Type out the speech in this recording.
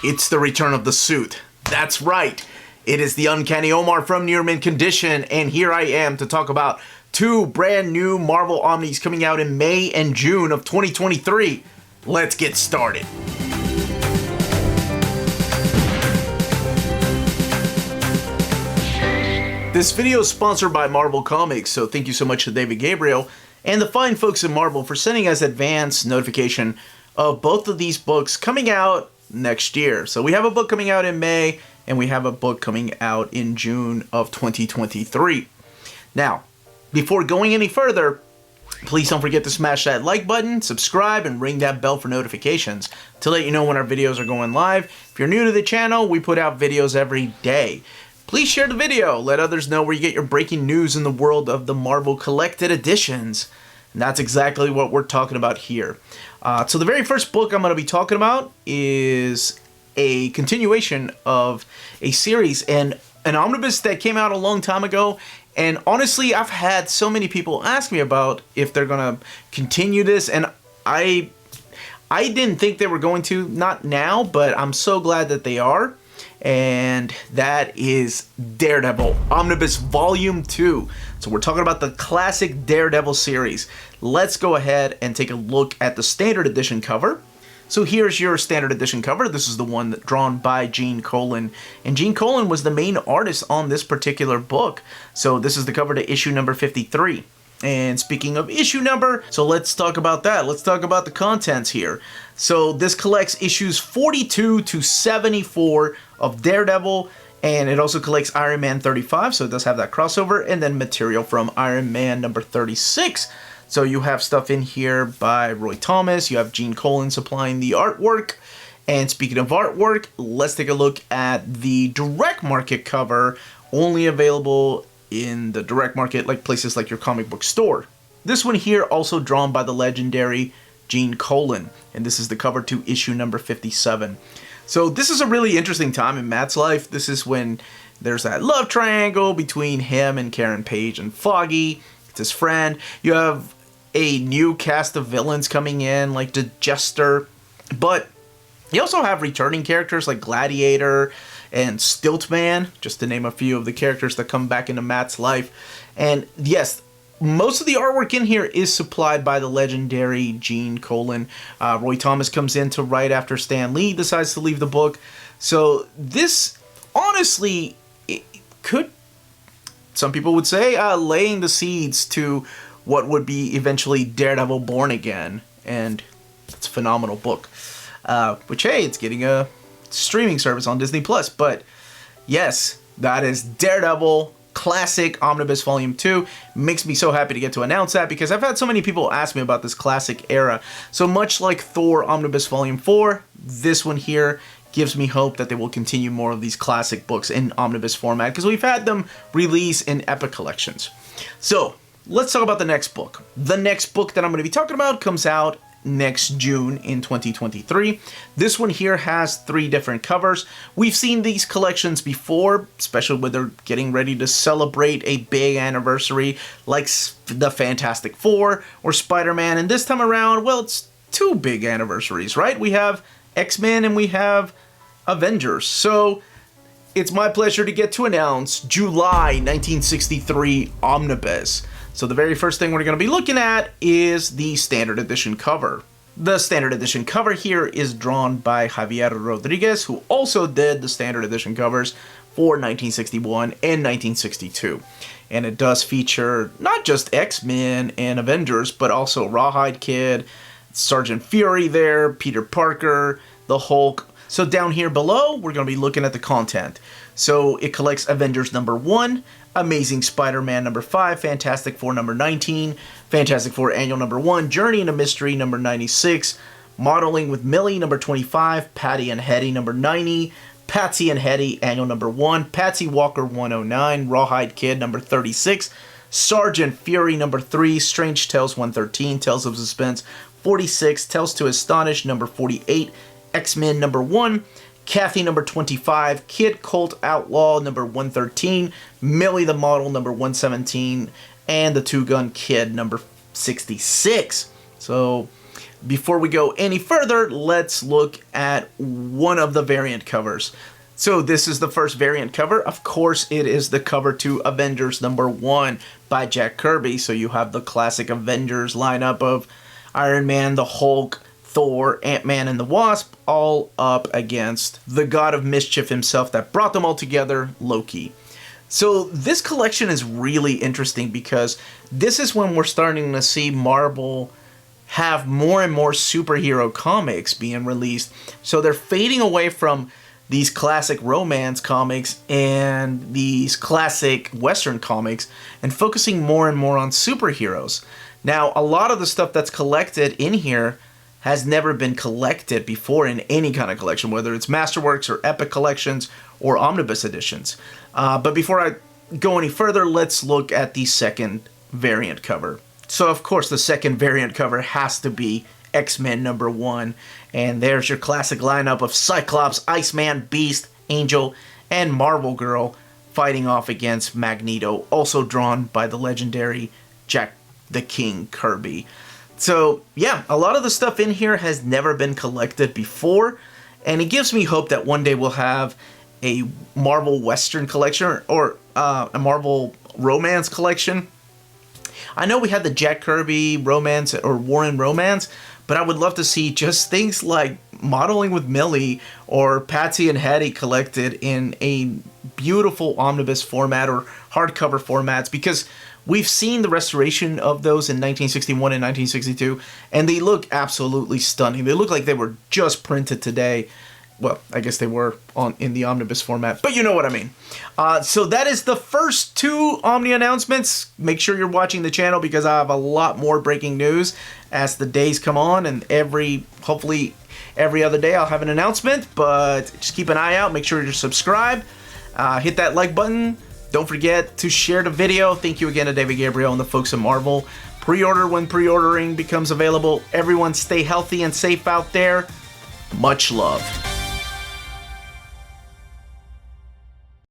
It's the return of the suit. That's right. It is the Uncanny Omar from Near Mint Condition, and here I am to talk about two brand new Marvel Omnis coming out in May and June of 2023. Let's get started. This video is sponsored by Marvel Comics, so thank you so much to David Gabriel and the fine folks at Marvel for sending us advance notification of both of these books coming out next year. So we have a book coming out in May, and we have a book coming out in June of 2023. Now, before going any further, please don't forget to smash that like button, subscribe, and ring that bell for notifications to let you know when our videos are going live. If you're new to the channel, we put out videos every day. Please share the video. Let others know where you get your breaking news in the world of the Marvel Collected Editions. And that's exactly what we're talking about here. So the very first book I'm going to be talking about is a continuation of a series and an omnibus that came out a long time ago. And honestly, I've had so many people ask me about if they're going to continue this. And I didn't think they were going to, not now, but I'm so glad that they are. And that is Daredevil Omnibus Volume 2. So we're talking about the classic Daredevil series. Let's go ahead and take a look at the standard edition cover. So here's your standard edition cover. This is the one that drawn by Gene Colan. And Gene Colan was the main artist on this particular book. So this is the cover to issue number 53. And speaking of issue number, so let's talk about that. Let's talk about the contents here. So this collects issues 42 to 74 of Daredevil, and it also collects Iron Man 35, so it does have that crossover, and then material from Iron Man number 36. So you have stuff in here by Roy Thomas, you have Gene Colan supplying the artwork, and speaking of artwork, let's take a look at the direct market cover, only available in the direct market, like places like your comic book store. This one here also drawn by the legendary Gene Colan, and this is the cover to issue number 57. So this is a really interesting time in Matt's life. This is when there's that love triangle between him and Karen Page and Foggy. It's his friend. You have a new cast of villains coming in, like the Jester, but you also have returning characters like Gladiator and Stiltman, just to name a few of the characters that come back into Matt's life. And yes, most of the artwork in here is supplied by the legendary Gene Colan. Roy Thomas comes in to write after Stan Lee decides to leave the book. So this, honestly, it could, some people would say, laying the seeds to what would be eventually Daredevil Born Again. And it's a phenomenal book. Which, hey, it's getting a streaming service on Disney+. But yes, that is Daredevil Classic Omnibus Volume 2. Makes me so happy to get to announce that because I've had so many people ask me about this classic era. So much like Thor Omnibus Volume 4, this one here gives me hope that they will continue more of these classic books in omnibus format because we've had them release in Epic Collections. So let's talk about the next book. The next book that I'm going to be talking about comes out next June in 2023. This one here has 3 different covers. We've seen these collections before, especially when they're getting ready to celebrate a big anniversary like the Fantastic Four or Spider-Man. And this time around, well, it's 2 big anniversaries, right? We have X-Men and we have Avengers. So it's my pleasure to get to announce July 1963 Omnibus. So the very first thing we're going to be looking at is the standard edition cover. The standard edition cover here is drawn by Javier Rodriguez, who also did the standard edition covers for 1961 and 1962. And it does feature not just X-Men and Avengers, but also Rawhide Kid, Sergeant Fury there, Peter Parker, the Hulk. So down here below, we're going to be looking at the content. So it collects Avengers number 1, Amazing Spider-Man number 5, Fantastic Four number 19, Fantastic Four Annual number 1, Journey into Mystery number 96, Modeling with Millie number 25, Patty and Hetty number 90, Patsy and Hetty Annual number 1, Patsy Walker 109, Rawhide Kid number 36, Sergeant Fury number 3, Strange Tales 113, Tales of Suspense 46, Tales to Astonish number 48, X-Men number 1, Kathy number 25, Kid Colt Outlaw number 113, Millie the Model number 117, and the Two Gun Kid number 66. So Before we go any further, let's look at one of the variant covers. So this is the first variant cover. Of course, it is the cover to Avengers #1 by Jack Kirby. So you have the classic Avengers lineup of Iron Man, the Hulk, Thor, Ant-Man, and the Wasp, all up against the god of mischief himself that brought them all together, Loki. So this collection is really interesting because this is when we're starting to see Marvel have more and more superhero comics being released. So they're fading away from these classic romance comics and these classic Western comics and focusing more and more on superheroes. Now, a lot of the stuff that's collected in here has never been collected before in any kind of collection, whether it's Masterworks or Epic Collections or Omnibus editions. But before I go any further, let's look at the second variant cover. So, of course, the second variant cover has to be X-Men #1. And there's your classic lineup of Cyclops, Iceman, Beast, Angel, and Marvel Girl fighting off against Magneto, also drawn by the legendary Jack the King Kirby. So, yeah, a lot of the stuff in here has never been collected before, and it gives me hope that one day we'll have a Marvel Western collection or a Marvel romance collection. I know we had the Jack Kirby romance or Warren romance, but I would love to see just things like Modeling with Millie or Patsy and Hattie collected in a beautiful omnibus format or hardcover formats, because we've seen the restoration of those in 1961 and 1962, and they look absolutely stunning. They look like they were just printed today. Well, I guess they were in the omnibus format, but you know what I mean. So that is the first two Omni announcements. Make sure you're watching the channel because I have a lot more breaking news as the days come on, and hopefully every other day I'll have an announcement, but just keep an eye out. Make sure you're subscribed. Hit that like button. Don't forget to share the video. Thank you again to David Gabriel and the folks at Marvel. Pre-order when pre-ordering becomes available. Everyone stay healthy and safe out there. Much love.